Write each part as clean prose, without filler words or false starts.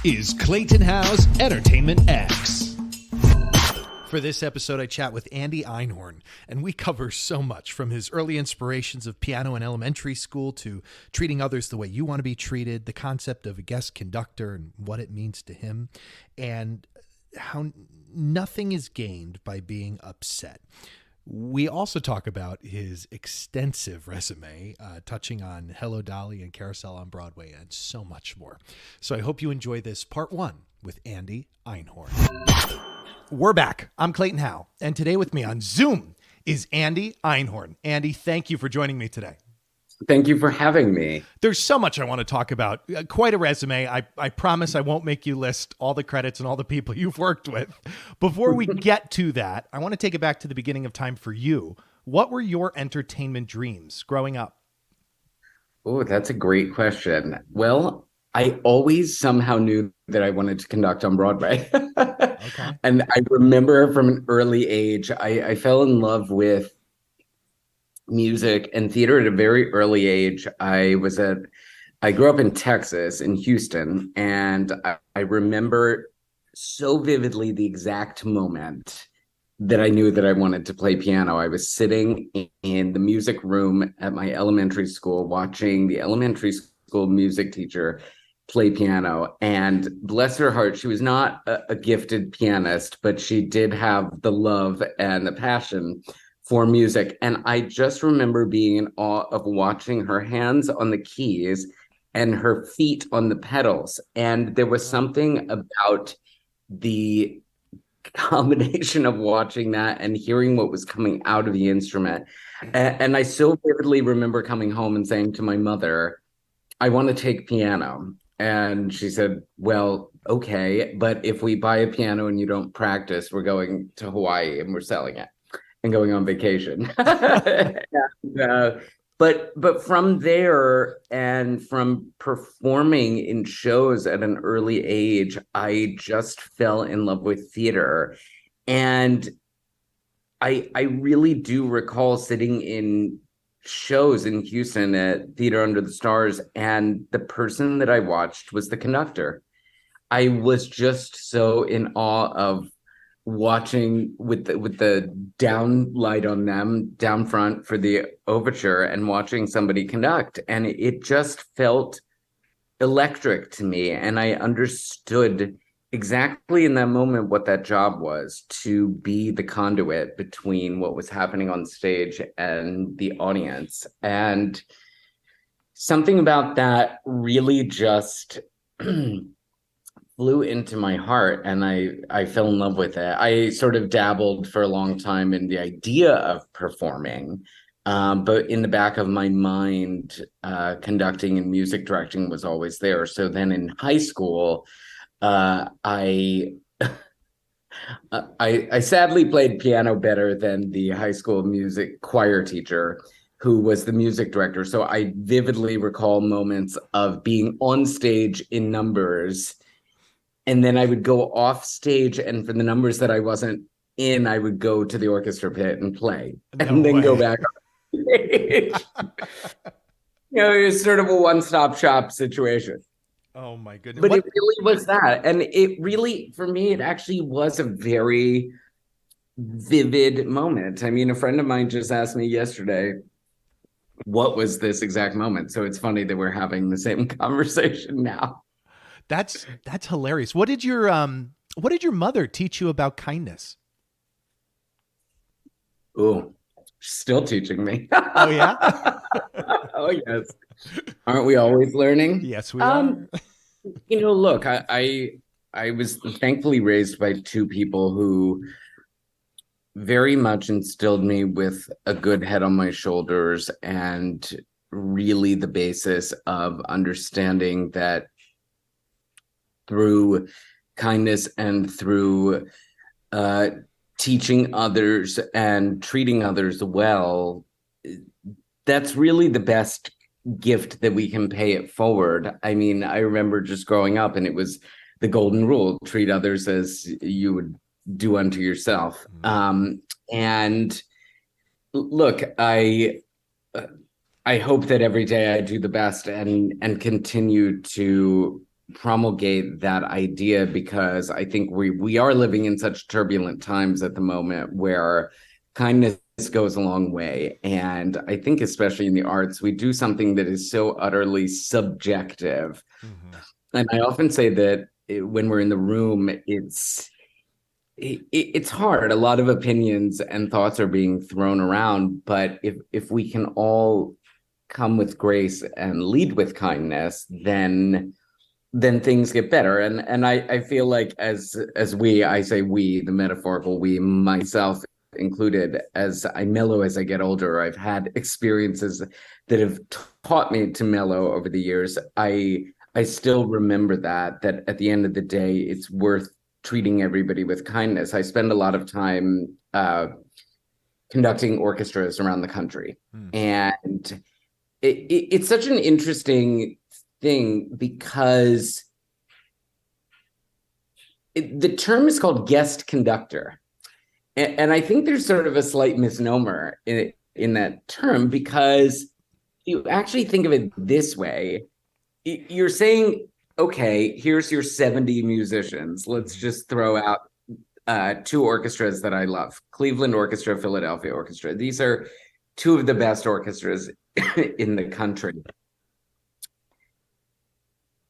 is Clayton Howe's Entertainment X. For this episode, I chat with Andy Einhorn, and we cover so much from his early inspirations of piano in elementary school to treating others the way you want to be treated, the concept of a guest conductor and what it means to him, and how nothing is gained by being upset. We also talk about his extensive resume, touching on Hello Dolly and Carousel on Broadway and so much more. So I hope you enjoy this part one with Andy Einhorn. We're back. I'm Clayton Howe, and today with me on Zoom is Andy Einhorn. Andy, thank you for joining me today. Thank you for having me. There's so much I want to talk about. Quite a resume. I promise I won't make you list all the credits and all the people you've worked with. Before we get to that, I want to take it back to the beginning of time for you. What were your entertainment dreams growing up? Oh, that's a great question. Well, I always somehow knew that I wanted to conduct on Broadway. Okay. And I remember from an early age, I fell in love with music and theater at a very early age. I grew up in Texas, in Houston, and I remember so vividly the exact moment that I knew that I wanted to play piano. I was sitting in the music room at my elementary school watching the elementary school music teacher play piano, and bless her heart, she was not a gifted pianist, but she did have the love and the passion for music. And I just remember being in awe of watching her hands on the keys and her feet on the pedals. And there was something about the combination of watching that and hearing what was coming out of the instrument. And I so vividly remember coming home and saying to my mother, I want to take piano. And she said, well, okay, but if we buy a piano and you don't practice, we're going to Hawaii and we're selling it and going on vacation. But from there and from performing in shows at an early age, I just fell in love with theater. And I really do recall sitting in shows in Houston at Theater Under the Stars, and the person that I watched was the conductor. I was just so in awe of watching with the down light on them down front for the overture and watching somebody conduct, and it just felt electric to me. And I understood exactly in that moment what that job was, to be the conduit between what was happening on stage and the audience. And something about that really just flew into my heart, and I fell in love with it. I sort of dabbled for a long time in the idea of performing, but in the back of my mind, conducting and music directing was always there. So then in high school, I sadly played piano better than the high school music choir teacher who was the music director. So I vividly recall moments of being on stage in numbers, and then I would go off stage, and for the numbers that I wasn't in, I would go to the orchestra pit and play, and then go back on stage. It was sort of a one-stop shop situation. Oh my goodness. But it really was that. And it really, for me, it actually was a very vivid moment. I mean, a friend of mine just asked me yesterday, what was this exact moment? So it's funny that we're having the same conversation now. That's hilarious. What did your mother teach you about kindness? Oh, still teaching me. Oh yeah. Oh yes. Aren't we always learning? Yes, we are. Look, I was thankfully raised by two people who very much instilled me with a good head on my shoulders, and really the basis of understanding that through kindness and through teaching others and treating others well, that's really the best gift that we can pay it forward. I mean, I remember just growing up, and it was the golden rule: treat others as you would do unto yourself. And look, I hope that every day I do the best and continue to promulgate that idea, because I think we are living in such turbulent times at the moment where kindness goes a long way. And I think especially in the arts, we do something that is so utterly subjective. Mm-hmm. And I often say that when we're in the room, it's hard. A lot of opinions and thoughts are being thrown around, but if we can all come with grace and lead with kindness, then things get better. And I feel like as I say we, the metaphorical we, myself included, as I mellow as I get older, I've had experiences that have taught me to mellow over the years. I still remember that at the end of the day, it's worth treating everybody with kindness. I spend a lot of time conducting orchestras around the country. And it's such an interesting thing, because the term is called guest conductor. And I think there's sort of a slight misnomer in that term, because you actually think of it this way. You're saying, okay, here's your 70 musicians. Let's just throw out two orchestras that I love: Cleveland Orchestra, Philadelphia Orchestra. These are two of the best orchestras in the country.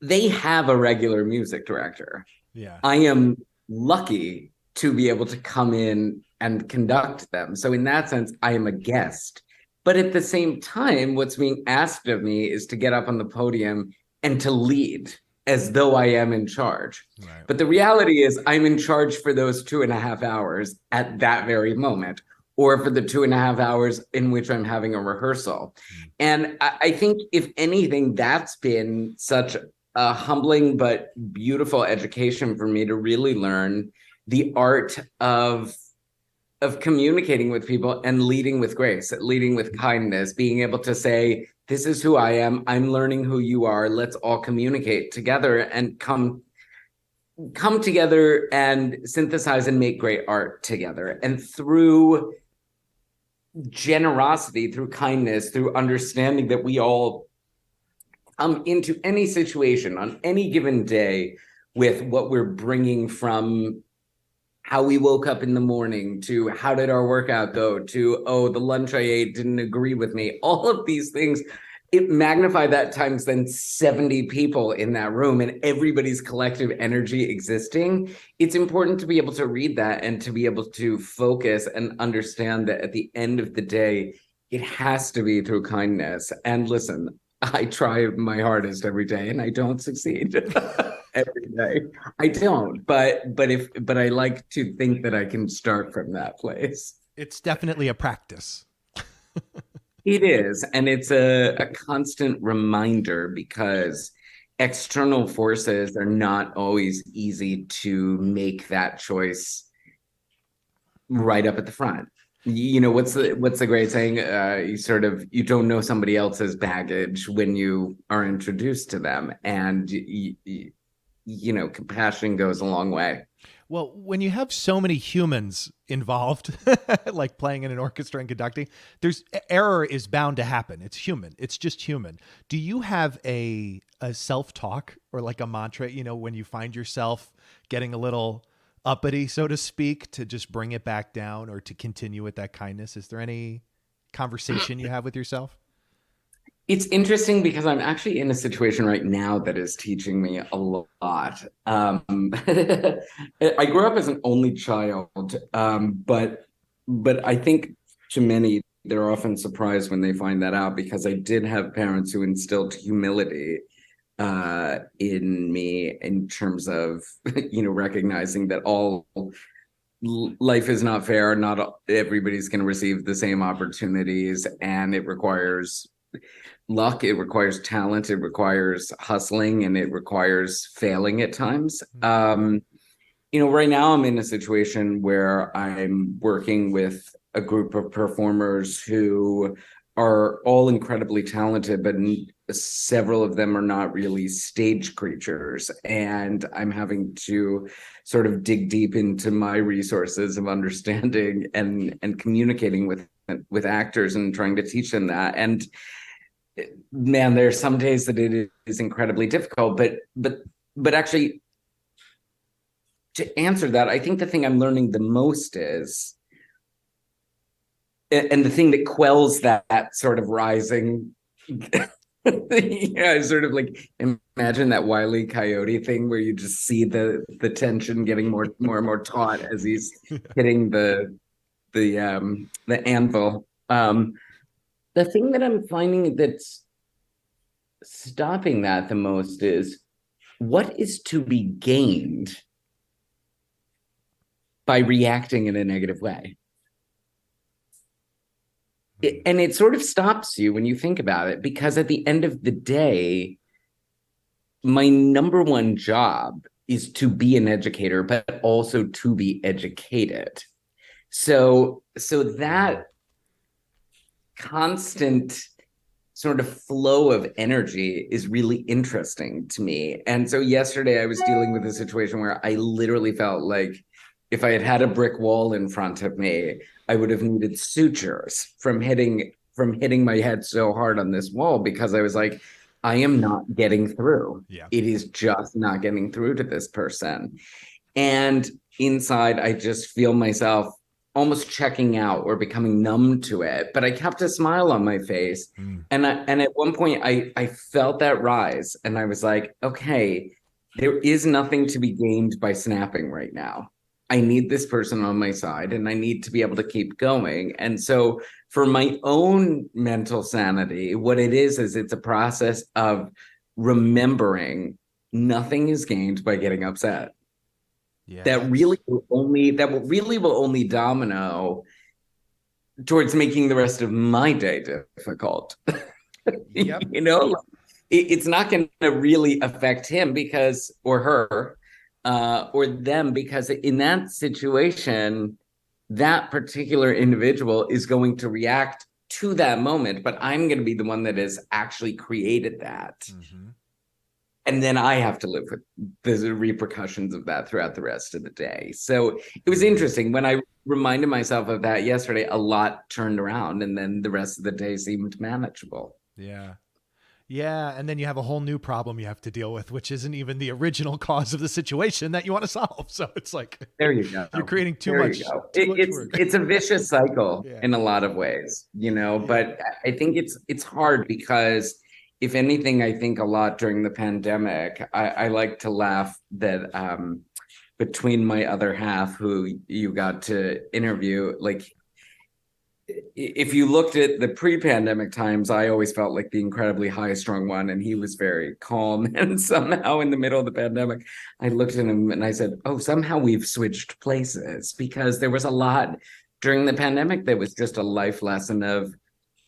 They have a regular music director. Yeah. I am lucky to be able to come in and conduct them. So in that sense, I am a guest. But at the same time, what's being asked of me is to get up on the podium and to lead as though I am in charge. Right. But the reality is I'm in charge for those 2.5 hours at that very moment, or for the 2.5 hours in which I'm having a rehearsal. And I think, if anything, that's been such a humbling but beautiful education for me, to really learn the art of communicating with people and leading with grace, leading with kindness, being able to say, this is who I am. I'm learning who you are. Let's all communicate together and come together and synthesize and make great art together. And through generosity, through kindness, through understanding that we all come into any situation on any given day with what we're bringing, from how we woke up in the morning to how did our workout go to, oh, the lunch I ate didn't agree with me. All of these things, it magnified that times then 70 people in that room and everybody's collective energy existing. It's important to be able to read that and to be able to focus and understand that at the end of the day, it has to be through kindness. And listen, I try my hardest every day and I don't succeed. Every day I don't, but I like to think that I can start from that place. It's definitely a practice. It is, and it's a constant reminder, because external forces are not always easy to make that choice right up at the front. You know, what's the great saying? You don't know somebody else's baggage when you are introduced to them, and you know, compassion goes a long way. Well, when you have so many humans involved, like playing in an orchestra and conducting, error is bound to happen. It's human. It's just human. Do you have a self-talk or like a mantra, you know, when you find yourself getting a little uppity, so to speak, to just bring it back down or to continue with that kindness? Is there any conversation you have with yourself? It's interesting, because I'm actually in a situation right now that is teaching me a lot. I grew up as an only child, but I think to many, they're often surprised when they find that out, because I did have parents who instilled humility in me, in terms of, you know, recognizing that all life is not fair. Not everybody's going to receive the same opportunities, and it requires luck, it requires talent, it requires hustling, and it requires failing at times. You know, right now I'm in a situation where I'm working with a group of performers who are all incredibly talented, but several of them are not really stage creatures. And I'm having to sort of dig deep into my resources of understanding and communicating with actors and trying to teach them that. And man, there are some days that it is incredibly difficult, but but actually, to answer that, I think the thing I'm learning the most is, and the thing that quells that sort of rising, sort of like imagine that Wile E. Coyote thing where you just see the tension getting more and more taut as he's hitting the anvil. The thing that I'm finding that's stopping that the most is what is to be gained by reacting in a negative way. And it sort of stops you when you think about it, because at the end of the day, my number one job is to be an educator, but also to be educated. So that constant sort of flow of energy is really interesting to me. And so yesterday I was dealing with a situation where I literally felt like if I had had a brick wall in front of me, I would have needed sutures from hitting my head so hard on this wall, because I was like, I am not getting through. Yeah. It is just not getting through to this person. And inside, I just feel myself almost checking out or becoming numb to it. But I kept a smile on my face. And at one point I felt that rise, and I was like, okay, there is nothing to be gained by snapping right now. I need this person on my side, and I need to be able to keep going. And so for my own mental sanity, what it is it's a process of remembering nothing is gained by getting upset. Yeah. That will only domino towards making the rest of my day difficult. Yep. It's not going to really affect him or her, or them, because in that situation, that particular individual is going to react to that moment, but I'm going to be the one that has actually created that. Mm-hmm. And then I have to live with the repercussions of that throughout the rest of the day. So it was interesting. When I reminded myself of that yesterday, a lot turned around, and then the rest of the day seemed manageable. Yeah. Yeah. And then you have a whole new problem you have to deal with, which isn't even the original cause of the situation that you want to solve. So it's like, there you go. You're creating too much work. It's a vicious cycle in a lot of ways, but I think it's hard because, if anything, I think a lot during the pandemic, I like to laugh that between my other half, who you got to interview, like, if you looked at the pre-pandemic times, I always felt like the incredibly high-strung one, and he was very calm. And somehow in the middle of the pandemic, I looked at him and I said, oh, somehow we've switched places, because there was a lot during the pandemic that was just a life lesson of,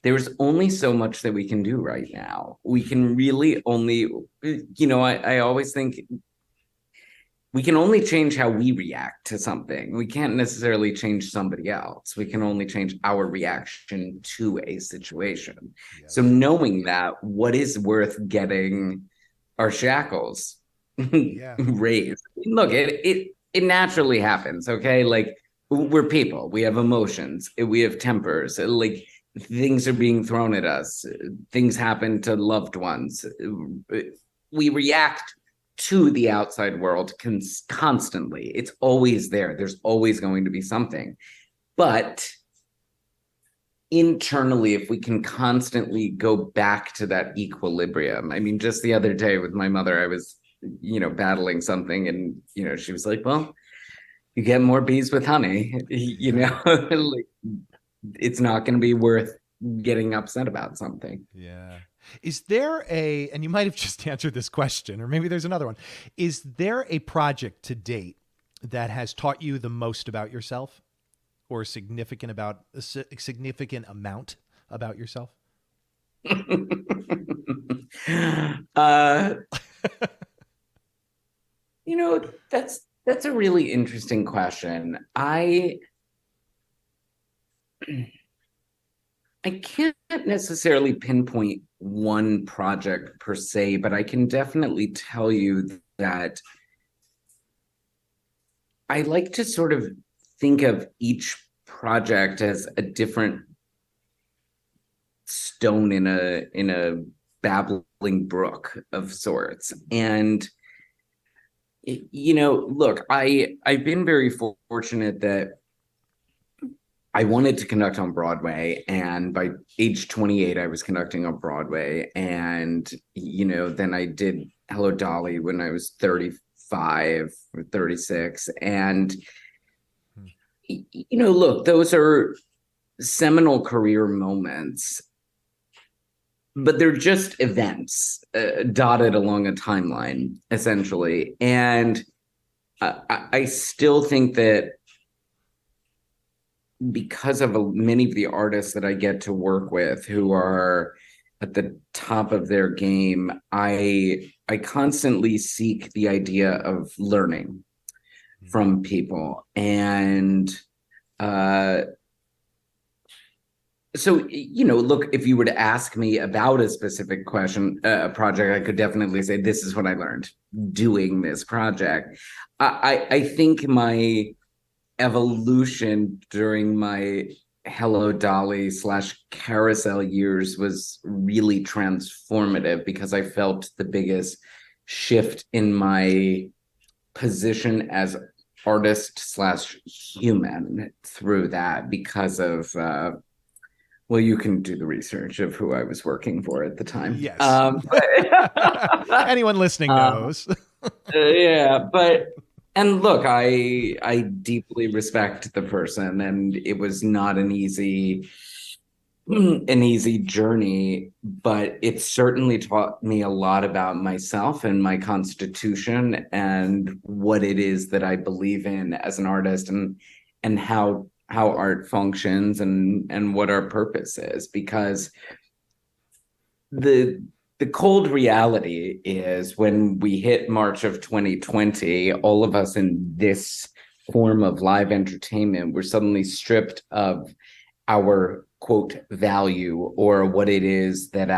there's only so much that we can do right now. We can really only, I always think we can only change how we react to something. We can't necessarily change somebody else. We can only change our reaction to a situation. Yes. So knowing that, what is worth getting our shackles raised? Look, it naturally happens, okay? Like, we're people. We have emotions. We have tempers. Like, things are being thrown at us. Things happen to loved ones. We react to the outside world constantly. It's always there. There's always going to be something. But internally, if we can constantly go back to that equilibrium. I mean, just the other day with my mother, I was, battling something, and, she was like, well, you get more bees with honey, like, it's not going to be worth getting upset about something. Yeah. Is there and you might have just answered this question, or maybe there's another one. Is there a project to date that has taught you the most about yourself, or a significant amount about yourself? That's a really interesting question. I can't necessarily pinpoint one project per se, but I can definitely tell you that I like to sort of think of each project as a different stone in a babbling brook of sorts. And Look, I've been very fortunate that I wanted to conduct on Broadway, and by age 28, I was conducting on Broadway. And, then I did Hello Dolly when I was 35 or 36. And, look, those are seminal career moments, but they're just events dotted along a timeline, essentially. And I still think that because of many of the artists that I get to work with who are at the top of their game, I constantly seek the idea of learning from people. And so, look, if you were to ask me about a specific project, I could definitely say, this is what I learned doing this project. I think my evolution during my Hello Dolly / Carousel years was really transformative, because I felt the biggest shift in my position as artist / human through that, because of well, you can do the research of who I was working for at the time. Yes. Anyone listening knows. And look, I deeply respect the person, and it was not an easy journey, but it certainly taught me a lot about myself and my constitution and what it is that I believe in as an artist, and how art functions and what our purpose is. Because the cold reality is, when we hit March of 2020, all of us in this form of live entertainment were suddenly stripped of our quote value, or what it is that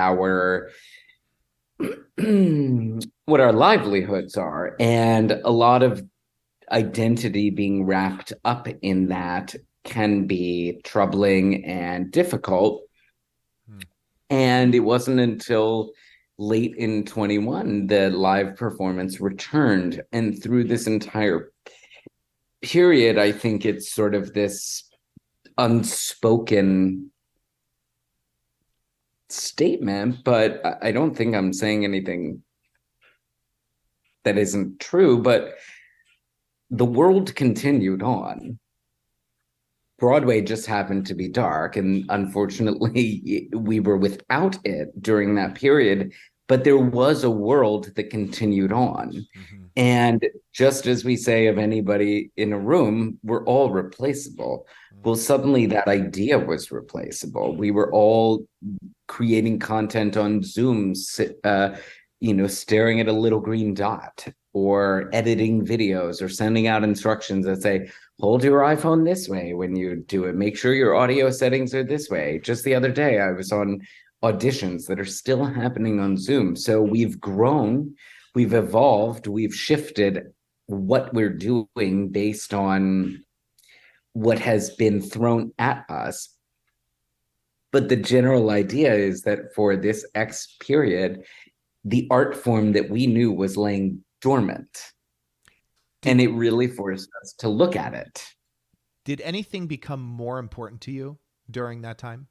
what our livelihoods are, and a lot of identity being wrapped up in that can be troubling and difficult. And it wasn't until late in 21 that live performance returned. And through this entire period, I think it's sort of this unspoken statement, but I don't think I'm saying anything that isn't true, but the world continued on. Broadway just happened to be dark, and unfortunately, we were without it during that period, but there was a world that continued on. Mm-hmm. And just as we say of anybody in a room, we're all replaceable. Mm-hmm. Well, suddenly that idea was replaceable. We were all creating content on Zoom, staring at a little green dot, or editing videos, or sending out instructions that say, hold your iPhone this way when you do it. Make sure your audio settings are this way. Just the other day, I was on auditions that are still happening on Zoom. So we've grown, we've evolved, we've shifted what we're doing based on what has been thrown at us. But the general idea is that for this X period, the art form that we knew was laying dormant. And it really forced us to look at it. Did anything become more important to you during that time?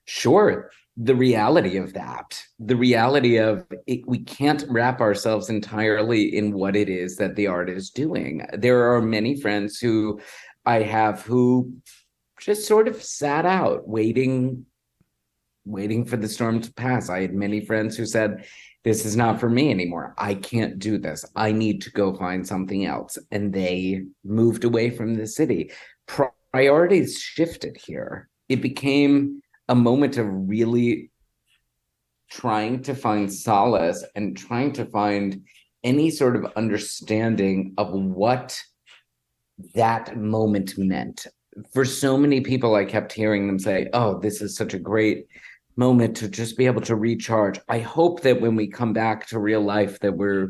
Sure. The reality of that, the reality of it, we can't wrap ourselves entirely in what it is that the art is doing. There are many friends who I have who just sort of sat out, waiting for the storm to pass. I had many friends who said, this is not for me anymore. I can't do this. I need to go find something else. And they moved away from the city. Priorities shifted here. It became a moment of really trying to find solace and trying to find any sort of understanding of what that moment meant. For so many people, I kept hearing them say, oh, this is such a great moment to just be able to recharge. I hope that when we come back to real life that we're,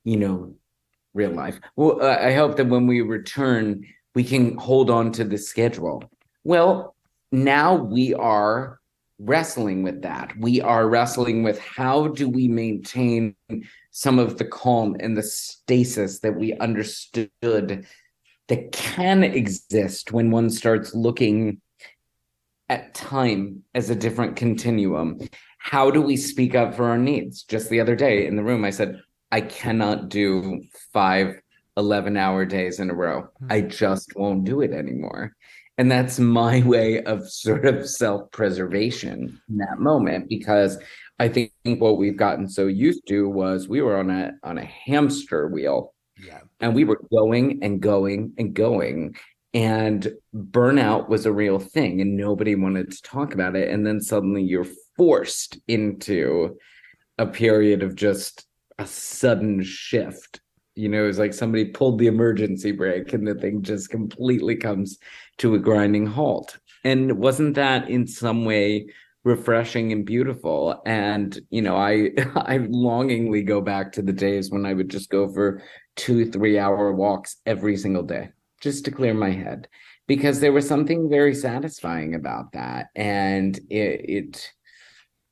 real life. Well, I hope that when we return, we can hold on to the schedule. Well, now we are wrestling with that. We are wrestling with how do we maintain some of the calm and the stasis that we understood that can exist when one starts looking at time as a different continuum. How do we speak up for our needs? Just the other day in the room, I said, I cannot do 5 11-hour days in a row. I just won't do it anymore. And that's my way of sort of self-preservation in that moment, because I think what we've gotten so used to was we were on a hamster wheel. Yeah. And we were going and going and going. And burnout was a real thing and nobody wanted to talk about it. And then suddenly you're forced into a period of just a sudden shift. You know, it's like somebody pulled the emergency brake and the thing just completely comes to a grinding halt. And wasn't that in some way refreshing and beautiful? And, you know, I longingly go back to the days when I would just go for 2-3 hour walks every single day just to clear my head, because there was something very satisfying about that. And it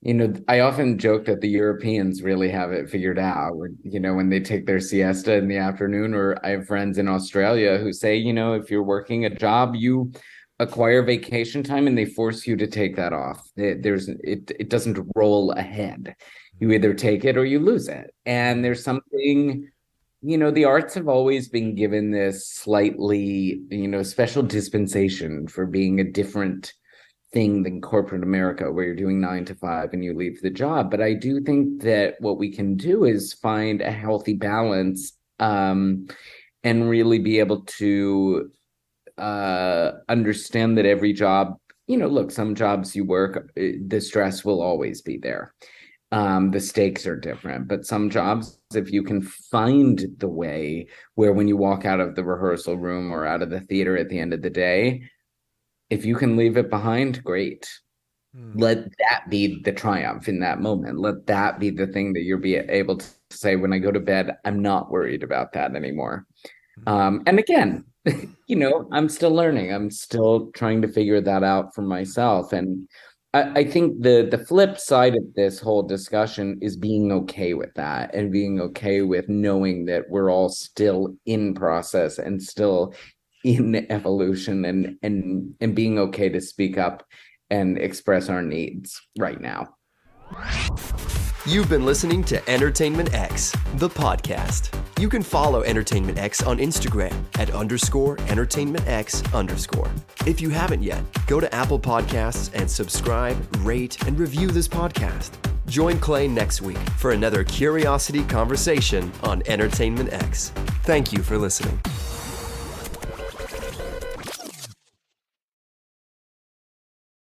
you know, I often joke that the Europeans really have it figured out, you know, when they take their siesta in the afternoon. Or I have friends in Australia who say, you know, if you're working a job, you acquire vacation time and they force you to take that off. It doesn't roll ahead. You either take it or you lose it. And there's something, you know, the arts have always been given this slightly, you know, special dispensation for being a different thing than corporate America, where you're doing 9 to 5 and you leave the job. But I do think that what we can do is find a healthy balance, and really be able to understand that every job, you know, look, some jobs you work, the stress will always be there. The stakes are different, but some jobs, if you can find the way where when you walk out of the rehearsal room or out of the theater at the end of the day, if you can leave it behind, great. Let that be the triumph in that moment. Let that be the thing that you'll be able to say, when I go to bed, I'm not worried about that anymore. And again, you know, I'm still learning. I'm still trying to figure that out for myself. And I think the flip side of this whole discussion is being okay with that, and being okay with knowing that we're all still in process and still in evolution, and being okay to speak up and express our needs right now. You've been listening to Entertainment X, the podcast. You can follow Entertainment X on Instagram at _EntertainmentX_. If you haven't yet, go to Apple Podcasts and subscribe, rate, and review this podcast. Join Clay next week for another curiosity conversation on Entertainment X. Thank you for listening.